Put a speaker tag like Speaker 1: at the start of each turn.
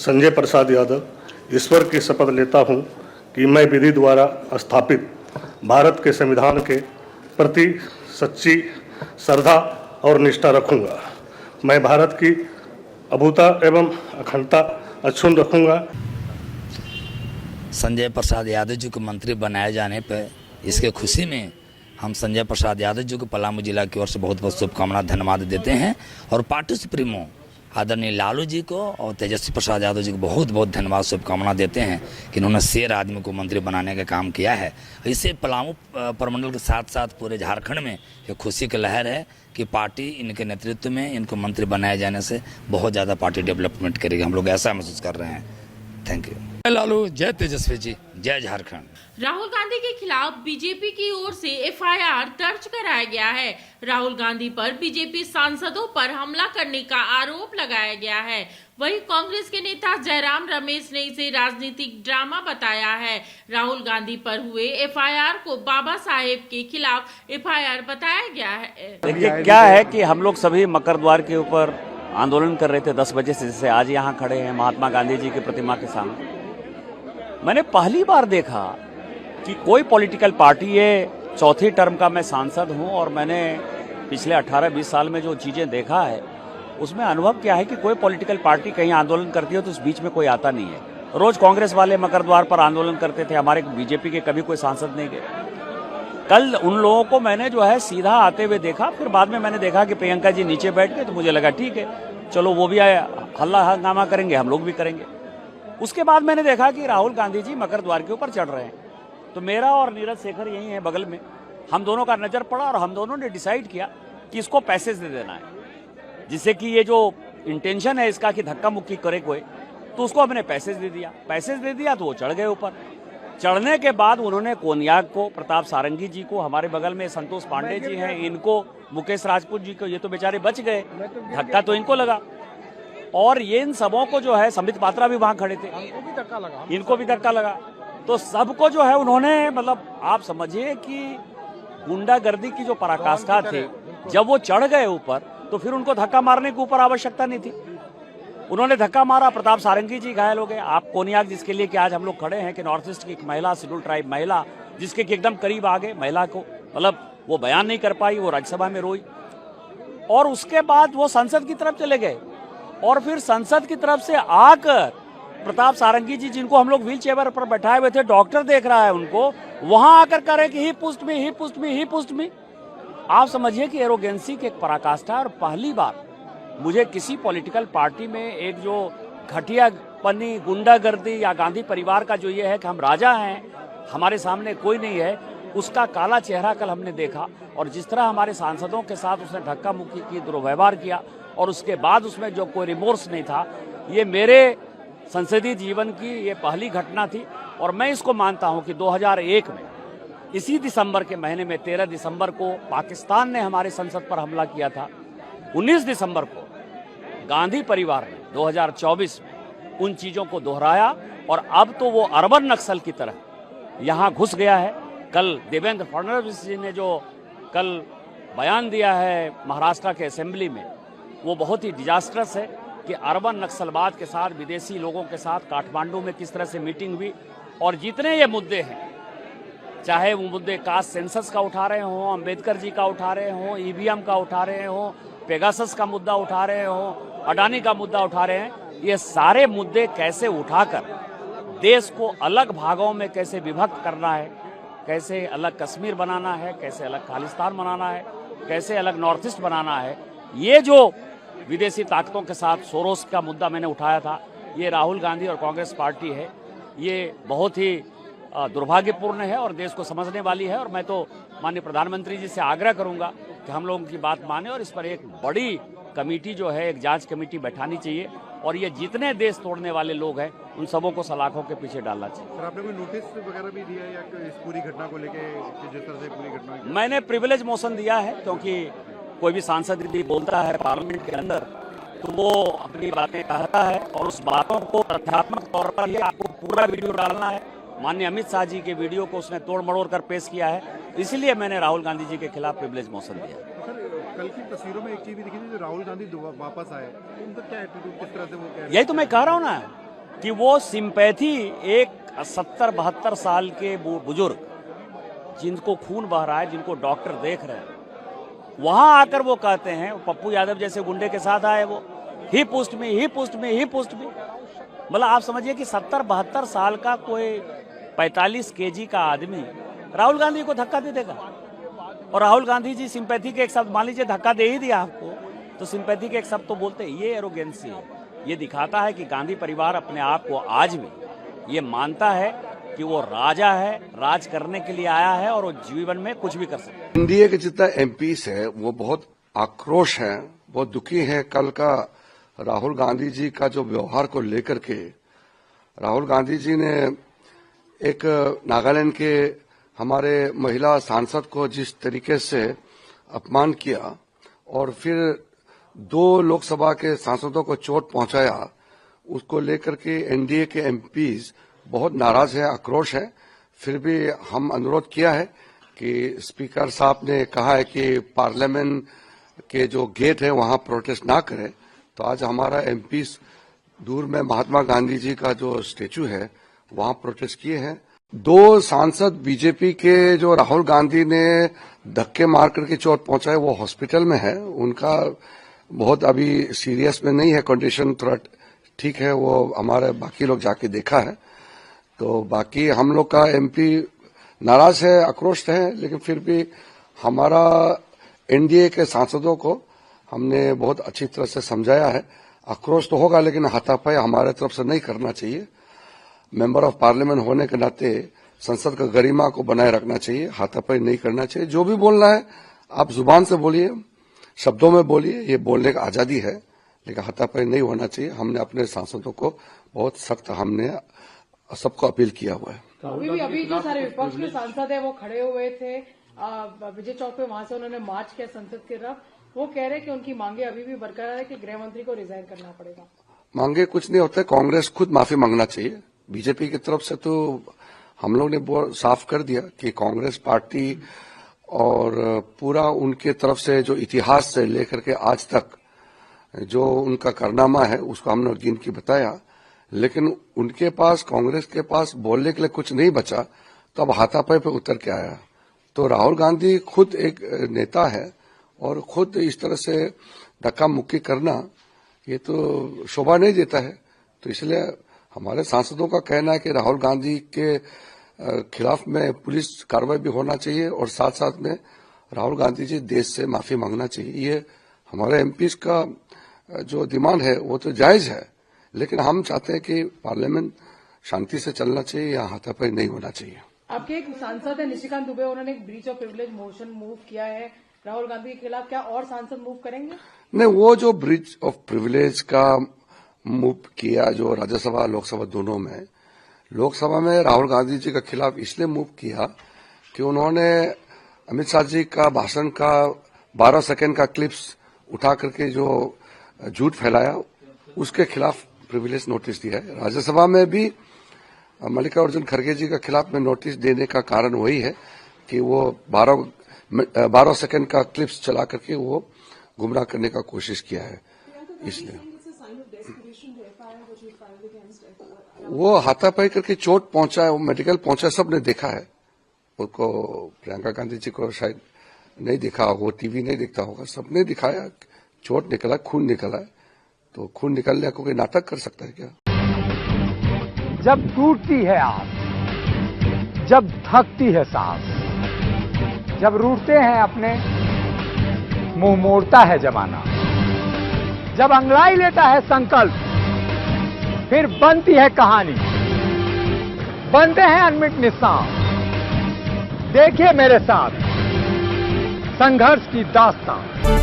Speaker 1: संजय प्रसाद यादव ईश्वर की शपथ लेता हूं कि मैं विधि द्वारा स्थापित भारत के संविधान के प्रति सच्ची श्रद्धा और निष्ठा रखूंगा। मैं भारत की अभूता एवं अखंडता अक्षुण्ण रखूंगा।
Speaker 2: संजय प्रसाद यादव जी को मंत्री बनाए जाने पर इसके खुशी में हम संजय प्रसाद यादव जी को पलामू जिला की ओर से बहुत बहुत शुभकामनाएं धन्यवाद देते हैं और पार्टी सुप्रीमो आदरणीय लालू जी को और तेजस्वी प्रसाद यादव जी को बहुत बहुत धन्यवाद शुभकामनाएं देते हैं कि इन्होंने शेर आदमी को मंत्री बनाने का काम किया है। इससे पलामू प्रमंडल के साथ साथ पूरे झारखंड में एक खुशी की लहर है कि पार्टी इनके नेतृत्व में इनको मंत्री बनाए जाने से बहुत ज़्यादा पार्टी डेवलपमेंट करेगी। हम लोग ऐसा महसूस कर रहे हैं। Thank you. जय लालू, जय तेजस्वी जी, जय झारखंड।
Speaker 3: राहुल गांधी के खिलाफ बीजेपी की ओर से एफआईआर दर्ज कराया गया है। राहुल गांधी पर बीजेपी सांसदों पर हमला करने का आरोप लगाया गया है। वहीं कांग्रेस के नेता जयराम रमेश ने इसे राजनीतिक ड्रामा बताया है। राहुल गांधी पर हुए एफआईआर को बाबा साहेब के खिलाफ एफआईआर बताया गया है।
Speaker 4: देखिए क्या है कि हम लोग सभी मकर द्वार के ऊपर आंदोलन कर रहे थे 10 बजे से, जैसे आज यहाँ खड़े हैं महात्मा गांधी जी की प्रतिमा के सामने। मैंने पहली बार देखा कि कोई पॉलिटिकल पार्टी, ये चौथी टर्म का मैं सांसद हूं और मैंने पिछले 18-20 साल में जो चीजें देखा है उसमें अनुभव क्या है कि कोई पॉलिटिकल पार्टी कहीं आंदोलन करती है तो उस बीच में कोई आता नहीं है। रोज कांग्रेस वाले मकर द्वार पर आंदोलन करते थे, हमारे बीजेपी के कभी कोई सांसद नहीं गए। कल उन लोगों को मैंने जो है सीधा आते हुए देखा, फिर बाद में मैंने देखा कि प्रियंका जी नीचे बैठ गए तो मुझे लगा ठीक है, चलो वो भी हल्ला हंगामा करेंगे, हम लोग भी करेंगे। उसके बाद मैंने देखा कि राहुल गांधी जी मकर द्वार के ऊपर चढ़ रहे हैं, तो मेरा और नीरज शेखर यही है बगल में, हम दोनों का नजर पड़ा और हम दोनों ने डिसाइड किया कि इसको पैसेज दे देना है, जिससे कि ये जो इंटेंशन है इसका कि धक्का मुक्की करे कोई, तो उसको हमने पैसेज दे दिया। पैसेज दे दिया तो वो चढ़ गए ऊपर। चढ़ने के बाद उन्होंने कोनियाक को, प्रताप सारंगी जी को, हमारे बगल में संतोष पांडे जी हैं, इनको, मुकेश राजपूत जी को, ये तो बेचारे बच गए, धक्का तो इनको लगा। और ये इन सबों को जो है, संबित पात्रा भी वहां खड़े थे, इनको भी धक्का लगा। तो सबको जो है उन्होंने, मतलब आप समझिए कि गुंडागर्दी की जो पराकाष्ठा थी, जब वो चढ़ गए ऊपर तो फिर उनको धक्का मारने के ऊपर आवश्यकता नहीं थी। उन्होंने धक्का मारा, प्रताप सारंगी जी घायल हो गए। आप कोनियाक, जिसके लिए कि आज हम लोग खड़े हैं, कि नॉर्थ ईस्ट की एक महिला, शेड्यूल ट्राइब महिला, जिसके कि एकदम करीब आ गए महिला को, मतलब वो बयान नहीं कर पाई, वो राज्यसभा में रोई। और उसके बाद वो संसद की तरफ चले गए और फिर संसद की तरफ से आकर प्रताप सारंगी जी, जिनको हम लोग व्हील चेयर पर बैठाए हुए थे, डॉक्टर देख रहा है उनको, वहां आकर कह रहे कि ही पुस्ट मी, ही पुस्ट मी, ही पुस्ट मी। आप समझिए कि एरोगेंसी की एक पराकाष्ठा। और पहली बार मुझे किसी पॉलिटिकल पार्टी में एक जो घटियापनी, गुंडागर्दी या गांधी परिवार का जो ये है कि हम राजा हैं, हमारे सामने कोई नहीं है, उसका काला चेहरा कल हमने देखा। और जिस तरह हमारे सांसदों के साथ उसने धक्का मुक्की की, दुर्व्यवहार किया, और उसके बाद उसमें जो कोई रिमोर्स नहीं था, ये मेरे संसदीय जीवन की ये पहली घटना थी। और मैं इसको मानता हूं कि 2001 में इसी दिसंबर के महीने में 13 दिसंबर को पाकिस्तान ने हमारे संसद पर हमला किया था। 19 दिसंबर को गांधी परिवार ने 2024 में उन चीजों को दोहराया और अब तो वो अर्बन नक्सल की तरह यहां घुस गया है। कल देवेंद्र फडणवीस जी ने जो कल बयान दिया है महाराष्ट्र के असेंबली में, वो बहुत ही डिजास्टरस है कि अर्बन नक्सलवाद के साथ, विदेशी लोगों के साथ काठमांडू में किस तरह से मीटिंग हुई। और जितने ये मुद्दे हैं, चाहे वो मुद्दे कास्ट सेंसस का उठा रहे हों, अंबेडकर जी का उठा रहे हों, ईवीएम का उठा रहे हों, पेगासस का मुद्दा उठा रहे हों, अडानी का मुद्दा उठा रहे हैं, ये सारे मुद्दे कैसे उठाकर देश को अलग भागों में कैसे विभक्त करना है, कैसे अलग कश्मीर बनाना है, कैसे अलग खालिस्तान बनाना है, कैसे अलग नॉर्थ ईस्ट बनाना है, ये जो विदेशी ताकतों के साथ सोरोस का मुद्दा मैंने उठाया था, ये राहुल गांधी और कांग्रेस पार्टी है, ये बहुत ही दुर्भाग्यपूर्ण है और देश को समझने वाली है। और मैं तो माननीय प्रधानमंत्री जी से आग्रह करूंगा कि हम लोगों की बात माने और इस पर एक बड़ी कमेटी जो है, एक जांच कमेटी बैठानी चाहिए और ये जितने देश तोड़ने वाले लोग हैं उन सबों को सलाखों के पीछे डालना चाहिए।
Speaker 5: सर, आपने कोई नोटिस वगैरह भी दिया या इस पूरी घटना को लेके, जिस तरह से पूरी घटना?
Speaker 4: मैंने प्रिविलेज मोशन दिया है, क्योंकि कोई भी सांसद यदि बोलता है पार्लियामेंट के अंदर तो वो अपनी बातें कहता है और उस बातों को तथ्यात्मक तौर पर ही आपको पूरा वीडियो डालना है। माननीय अमित शाह जी के वीडियो को उसने तोड़ मड़ोड़ कर पेश किया है, इसलिए मैंने राहुल गांधी जी के खिलाफ प्रिविलेज मोशन दिया।
Speaker 5: सर, कल की तस्वीरों में एक चीज भी दिखी थी, जो राहुल गांधी वापस आए, उनका क्या एटीट्यूड, किस तरह से वो कह रहे हैं?
Speaker 4: यही तो मैं कह रहा हूँ ना कि वो सिंपैथी एक 70-72 साल के बुजुर्ग जिनको खून बह रहा है, जिनको डॉक्टर देख रहे हैं, वहां आकर वो कहते हैं, पप्पू यादव जैसे गुंडे के साथ आए, वो ही पुस्ट में, ही पुस्ट में, ही पुस्ट में। मतलब आप समझिए कि 70-72 साल का कोई 45 केजी का आदमी राहुल गांधी को धक्का दे देगा। और राहुल गांधी जी सिंपैथी के एक शब्द, मान लीजिए धक्का दे ही दिया आपको, तो सिंपैथी के एक शब्द तो बोलते हैं। ये एरोगेंसी है, ये दिखाता है कि गांधी परिवार अपने आप को आज भी ये मानता है कि वो राजा है, राज करने के लिए आया है और वो जीवन में कुछ भी कर सकता है।
Speaker 6: एनडीए के जितना एमपीज है वो बहुत आक्रोश है, बहुत दुखी है। कल का राहुल गांधी जी का जो व्यवहार को लेकर के, राहुल गांधी जी ने एक नागालैंड के हमारे महिला सांसद को जिस तरीके से अपमान किया और फिर 2 लोकसभा के सांसदों को चोट पहुंचाया, उसको लेकर के एनडीए के एमपीज बहुत नाराज है, आक्रोश है। फिर भी हम अनुरोध किया है कि स्पीकर साहब ने कहा है कि पार्लियामेंट के जो गेट है वहां प्रोटेस्ट ना करें, तो आज हमारा एमपीज दूर में महात्मा गांधी जी का जो स्टेचू है वहां प्रोटेस्ट किए हैं। 2 सांसद बीजेपी के जो राहुल गांधी ने धक्के मार करके चोट पहुंचाए वो हॉस्पिटल में है, उनका बहुत अभी सीरियस में नहीं है, कंडीशन थोड़ा ठीक है। वो हमारे बाकी लोग जाके देखा है, तो बाकी हम लोग का एमपी नाराज है, आक्रोश है, लेकिन फिर भी हमारा एनडीए के सांसदों को हमने बहुत अच्छी तरह से समझाया है। आक्रोश तो होगा लेकिन हाथापाई हमारे तरफ से नहीं करना चाहिए। मेंबर ऑफ पार्लियामेंट होने के नाते संसद का गरिमा को बनाए रखना चाहिए, हाथापाई नहीं करना चाहिए। जो भी बोलना है आप जुबान से बोलिए, शब्दों में बोलिए, ये बोलने की आजादी है, लेकिन हाथापाई नहीं होना चाहिए। हमने अपने सांसदों को बहुत सख्त हमने सबको अपील किया हुआ है।
Speaker 7: अभी जो सारे विपक्ष के सांसद है वो खड़े हुए थे विजय चौक पे, वहां से उन्होंने मार्च किया संसद की तरफ। वो कह रहे कि उनकी मांगे अभी भी बरकरार है कि गृह मंत्री को रिजाइन करना पड़ेगा।
Speaker 6: मांगे कुछ नहीं होते, कांग्रेस खुद माफी मांगना चाहिए। बीजेपी की तरफ से तो हम लोग ने बहुत साफ कर दिया कि कांग्रेस पार्टी और पूरा उनके तरफ से जो इतिहास से लेकर के आज तक जो उनका कारनामा है उसको हमने गिन के बताया, लेकिन उनके पास, कांग्रेस के पास बोलने के लिए कुछ नहीं बचा, तो अब हाथापाई पे उतर के आया। तो राहुल गांधी खुद एक नेता है और खुद इस तरह से धक्का मुक्की करना ये तो शोभा नहीं देता है। तो इसलिए हमारे सांसदों का कहना है कि राहुल गांधी के खिलाफ में पुलिस कार्रवाई भी होना चाहिए और साथ साथ में राहुल गांधी जी देश से माफी मांगना चाहिए। ये हमारे एमपीज का जो डिमांड है वो तो जायज है, लेकिन हम चाहते हैं कि पार्लियामेंट शांति से चलना चाहिए, या हाथापाई नहीं होना चाहिए।
Speaker 7: आपके एक सांसद है निशिकांत दुबे, उन्होंने एक breach of privilege motion move किया है राहुल गांधी के खिलाफ, क्या और सांसद मूव करेंगे?
Speaker 6: नहीं, वो जो ब्रीच ऑफ प्रिविलेज का मूव किया जो राज्यसभा लोकसभा दोनों में, लोकसभा में राहुल गांधी जी के खिलाफ इसलिए मूव किया कि उन्होंने अमित शाह जी का भाषण का 12 सेकंड का क्लिप्स उठा करके जो झूठ फैलाया, उसके खिलाफ प्रिविलेज नोटिस दिया है। राज्यसभा में भी मल्लिकार्जुन खड़गे जी के खिलाफ में नोटिस देने का कारण वही है कि वो 12 सेकंड का क्लिप्स चला करके वो गुमराह करने का कोशिश किया है। इसलिए वो हाथापाई करके चोट पहुंचा है, वो मेडिकल पहुंचा, सबने देखा है उसको। प्रियंका गांधी जी को शायद नहीं देखा होगा, वो टीवी नहीं देखता होगा, सबने दिखाया चोट निकला, खून निकला है। तो खून निकलने को कोई नाटक कर सकता है क्या?
Speaker 8: जब टूटती है आस, जब थकती है सांस, जब रूठते हैं अपने, मुंह मोड़ता है जमाना, जब अंगड़ाई लेता है संकल्प, फिर बनती है कहानी, बनते हैं अनमिट निशान। देखिए मेरे साथ संघर्ष की दास्तान।